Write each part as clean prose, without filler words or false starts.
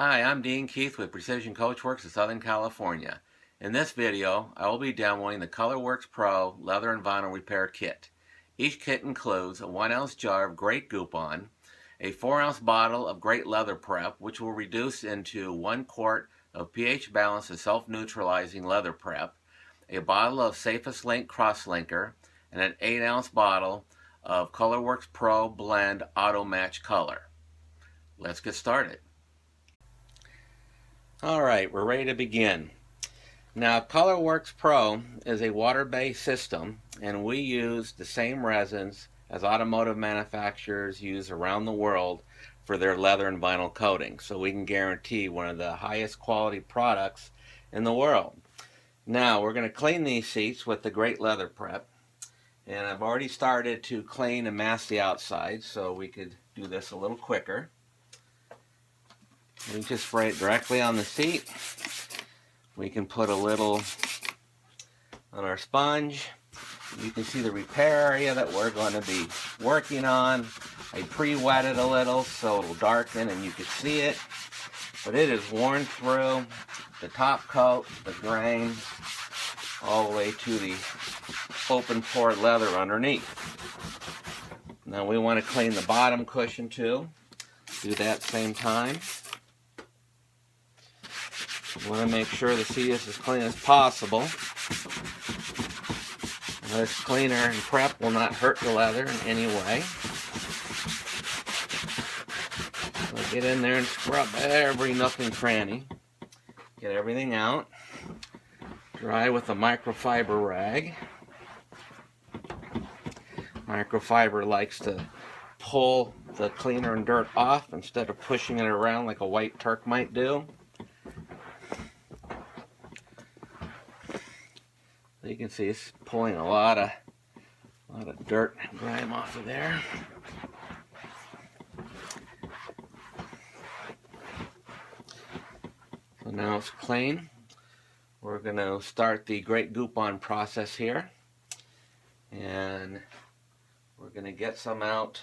Hi, I'm Dean Keith with Precision Coachworks of Southern California. In this video, I will be demoing the ColorWorks Pro Leather and Vinyl Repair Kit. Each kit includes a 1-ounce jar of Great Goupon, a 4-ounce bottle of Great Leather Prep, which will reduce into 1 quart of pH-balanced and self-neutralizing leather prep, a bottle of Safest Link Crosslinker, and an 8-ounce bottle of ColorWorks Pro Blend Auto Match Color. Let's get started. Alright, we're ready to begin. Now, ColorWorks Pro is a water-based system, and we use the same resins as automotive manufacturers use around the world for their leather and vinyl coating, so we can guarantee one of the highest quality products in the world. Now, we're going to clean these seats with the Great Leather Prep, and I've already started to clean and mask the outside, so we could do this a little quicker. We just spray it directly on the seat. We can put a little on our sponge. You can see the repair area that we're going to be working on. I pre-wet it a little so it'll darken and you can see it. But it is worn through the top coat, the grain, all the way to the open pore leather underneath. Now we want to clean the bottom cushion too. Do that same time. You want to make sure the seat is as clean as possible. This cleaner and prep will not hurt the leather in any way. So get in there and scrub every nook and cranny. Get everything out. Dry with a microfiber rag. Microfiber likes to pull the cleaner and dirt off instead of pushing it around like a white Turk might do. You can see it's pulling a lot of dirt and grime off of there. So now it's clean. We're going to start the Great Goupon process here. And we're going to get some out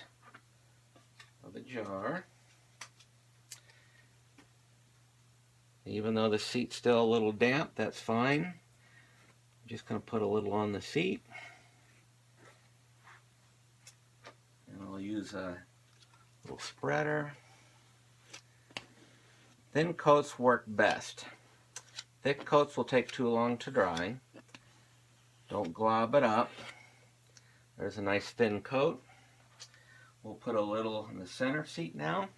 of the jar. Even though the seat's still a little damp, that's fine. Just going to put a little on the seat. And I'll use a little spreader. Thin coats work best. Thick coats will take too long to dry. Don't glob it up. There's a nice thin coat. We'll put a little in the center seat now.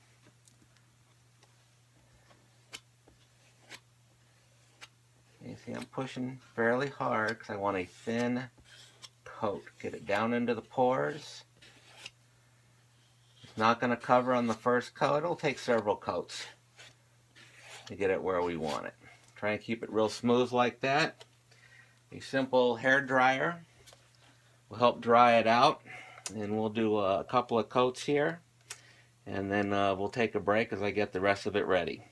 You see I'm pushing fairly hard because I want a thin coat. Get it down into the pores. It's not going to cover on the first coat. It'll take several coats to get it where we want it. Try and keep it real smooth like that. A simple hair dryer will help dry it out. And we'll do a couple of coats here. And then we'll take a break as I get the rest of it ready.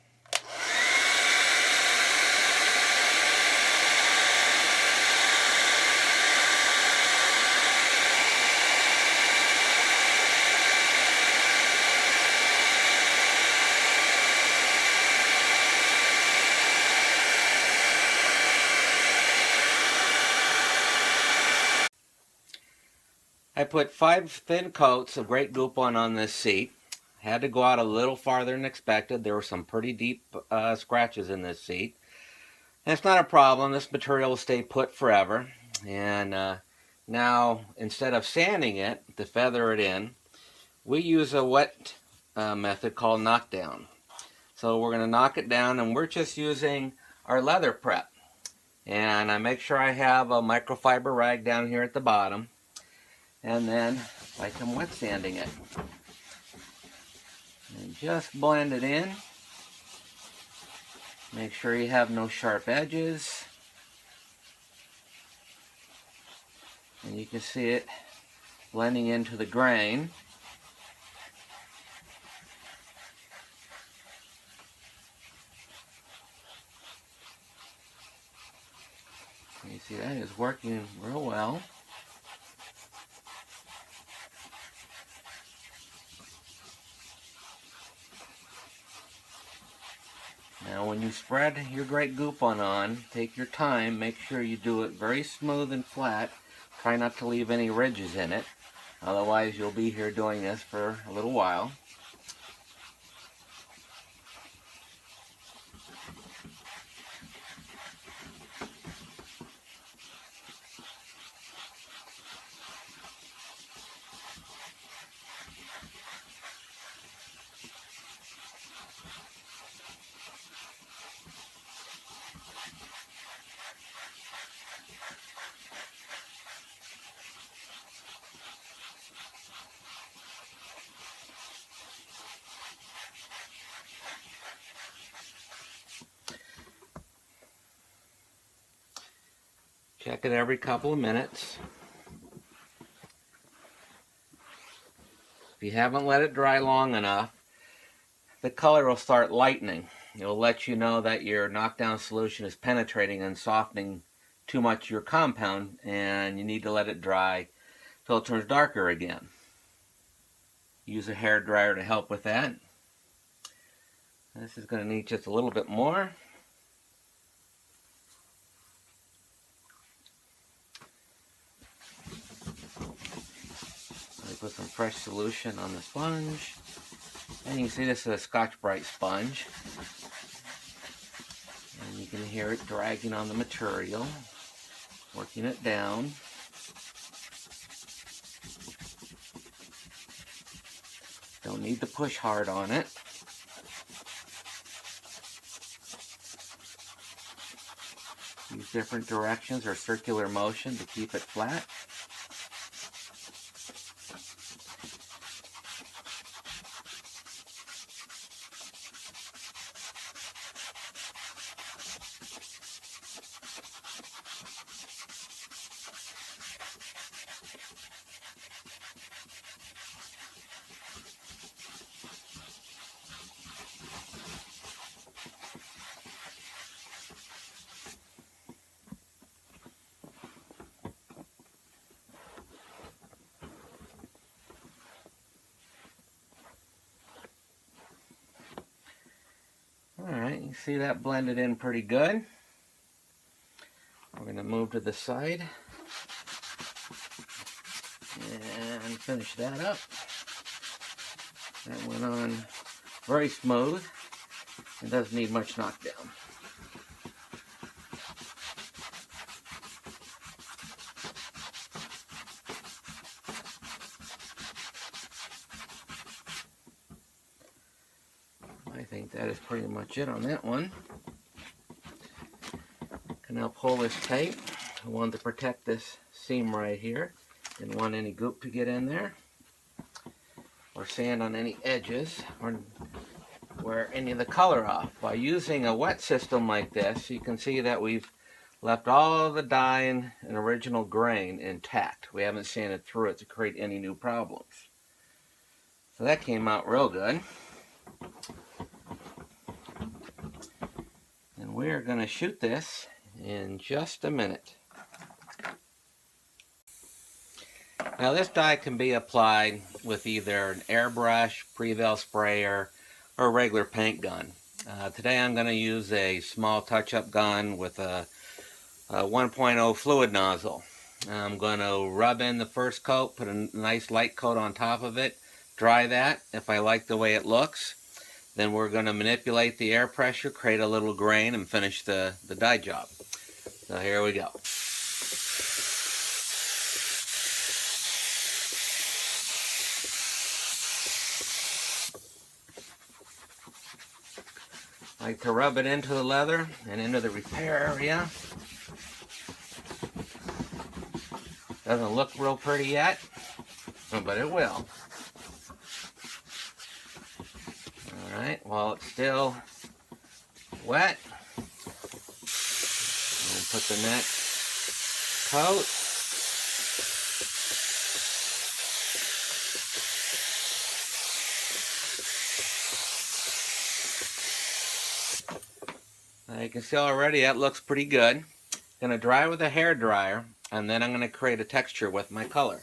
I put 5 thin coats of Great Goupon on this seat. Had to go out a little farther than expected. There were some pretty deep scratches in this seat. And it's not a problem. This material will stay put forever. And now, instead of sanding it to feather it in, we use a wet method called knockdown. So we're going to knock it down, and we're just using our leather prep. And I make sure I have a microfiber rag down here at the bottom. And then, like I'm wet sanding it. And just blend it in. Make sure you have no sharp edges. And you can see it blending into the grain. And you see that is working real well. Now when you spread your Great Goop on, take your time, make sure you do it very smooth and flat. Try not to leave any ridges in it, otherwise you'll be here doing this for a little while. Check it every couple of minutes. If you haven't let it dry long enough, the color will start lightening. It will let you know that your knockdown solution is penetrating and softening too much your compound, and you need to let it dry till it turns darker again. Use a hair dryer to help with that. This is going to need just a little bit more. Put some fresh solution on the sponge, and you can see this is a Scotch-Brite sponge, and you can hear it dragging on the material, working it down. Don't need to push hard on it. Use different directions or circular motion to keep it flat. Alright, you see that blended in pretty good. We're going to move to the side and finish that up. That went on very smooth. It doesn't need much knockdown. I think that is pretty much it on that one. Can now pull this tight. I want to protect this seam right here. Didn't want any goop to get in there, or sand on any edges, or wear any of the color off. By using a wet system like this, you can see that we've left all the dye and original grain intact. We haven't sanded through it to create any new problems. So that came out real good. And we're going to shoot this in just a minute. Now this dye can be applied with either an airbrush, Prevail sprayer, or a regular paint gun. Today I'm going to use a small touch-up gun with a 1.0 fluid nozzle. I'm going to rub in the first coat, put a nice light coat on top of it, dry that. If I like the way it looks, then we're going to manipulate the air pressure, create a little grain, and finish the dye job. So here we go. I like to rub it into the leather and into the repair area. Doesn't look real pretty yet, but it will. Alright, while it's still wet, we'll put the next coat. Now you can see already that looks pretty good. Going to dry with a hair dryer, and then I'm going to create a texture with my color.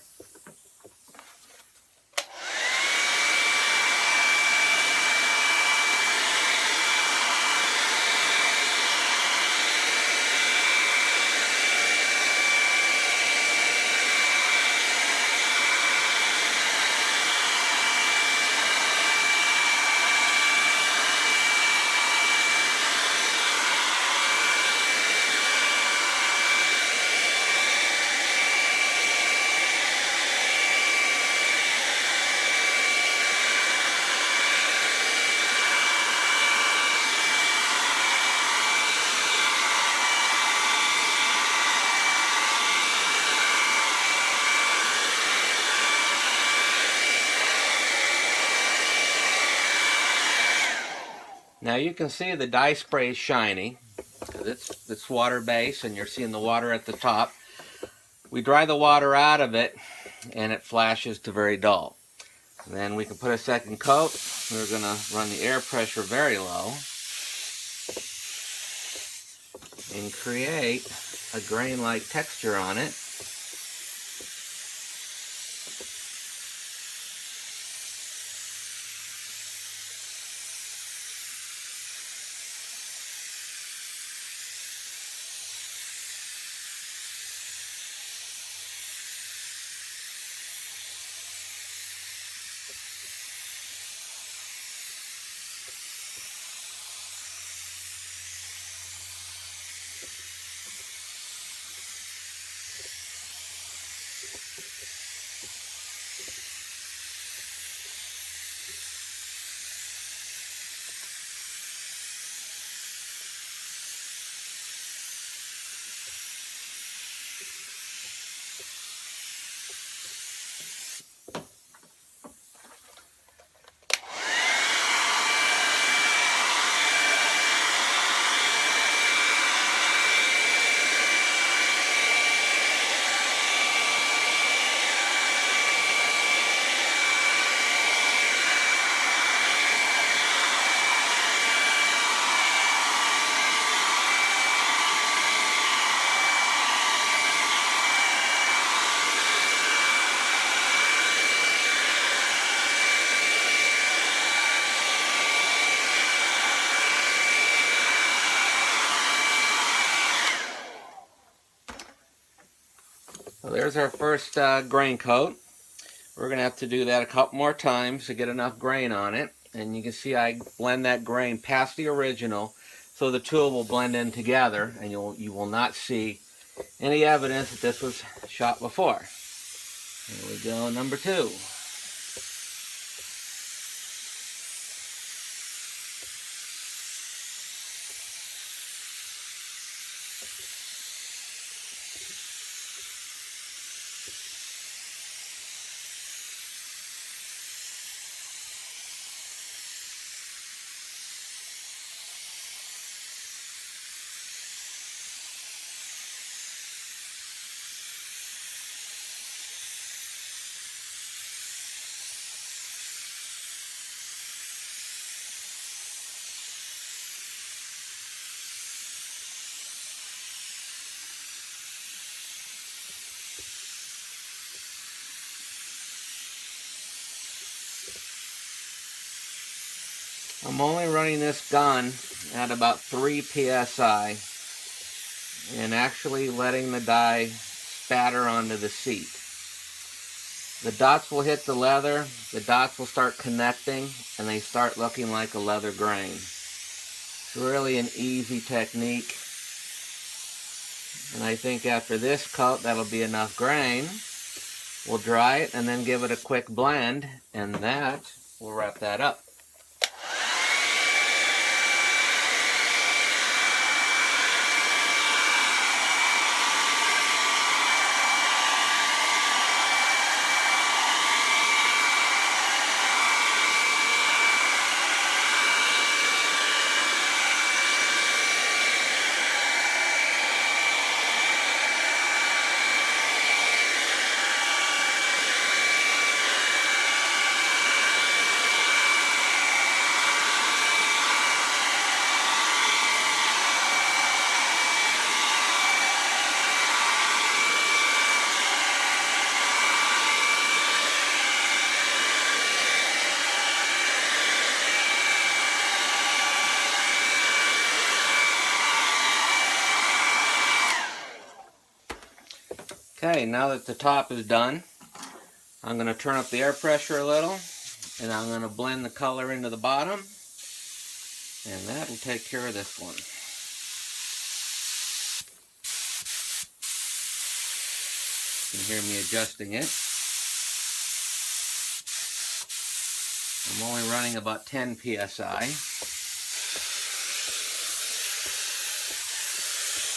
Now you can see the dye spray is shiny because it's water-based and you're seeing the water at the top. We dry the water out of it and it flashes to very dull. And then we can put a second coat. We're going to run the air pressure very low and create a grain-like texture on it. So there's our first grain coat. We're going to have to do that a couple more times to get enough grain on it. And you can see I blend that grain past the original so the two will blend in together and you will not see any evidence that this was shot before. Here we go, number 2. I'm only running this gun at about 3 psi and actually letting the dye spatter onto the seat. The dots will hit the leather, the dots will start connecting, and they start looking like a leather grain. It's really an easy technique. And I think after this coat, that'll be enough grain. We'll dry it and then give it a quick blend, and that will wrap that up. Okay, now that the top is done, I'm going to turn up the air pressure a little, and I'm going to blend the color into the bottom, and that will take care of this one. You can hear me adjusting it. I'm only running about 10 psi.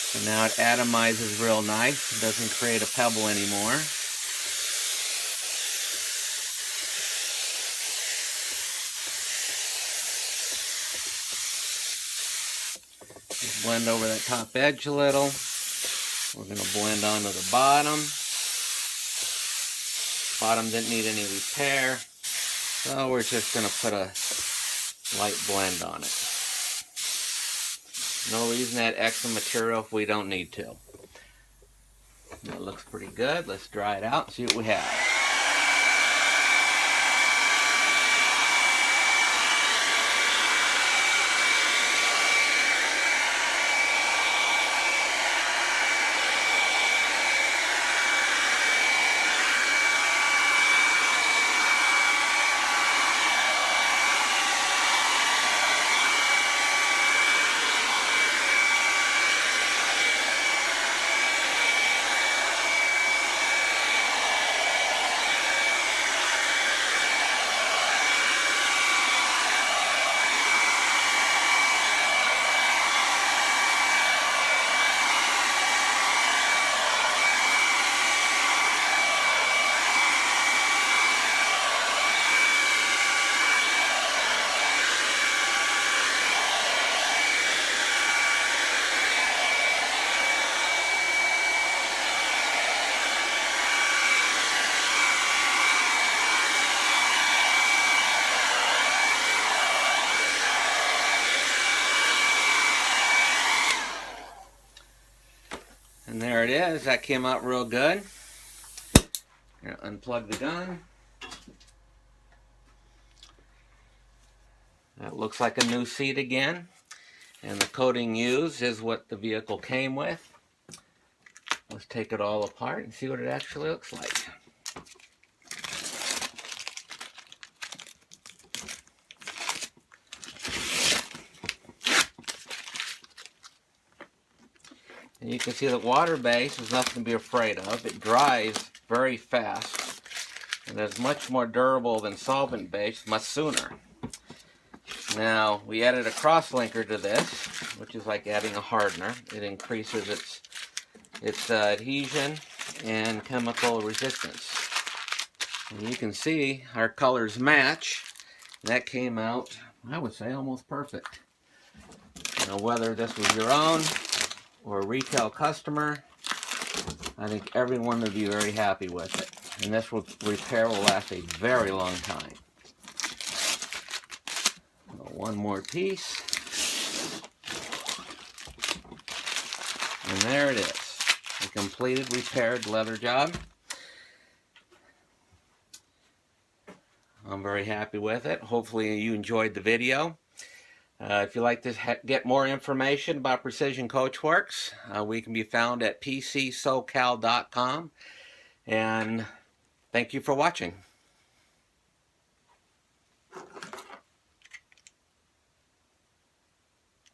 So now it atomizes real nice. It doesn't create a pebble anymore. blend over that top edge a little. We're going to blend onto the bottom. Bottom didn't need any repair, so we're just going to put a light blend on it. No reason to add extra material if we don't need to. That looks pretty good. Let's dry it out and see what we have. And there it is. That came out real good. I'm going to unplug the gun. That looks like a new seat again. And the coating used is what the vehicle came with. Let's take it all apart and see what it actually looks like. And you can see that water base is nothing to be afraid of. It dries very fast and is much more durable than solvent based, much sooner. Now, we added a cross linker to this, which is like adding a hardener. It increases its adhesion and chemical resistance. And you can see our colors match. That came out, I would say, almost perfect. Now, whether this was your own or a retail customer, I think everyone would be very happy with it. And this repair will last a very long time. One more piece. And there it is. A completed repaired leather job. I'm very happy with it. Hopefully you enjoyed the video. If you'd like to get more information about Precision Coachworks, we can be found at pcsocal.com. And thank you for watching.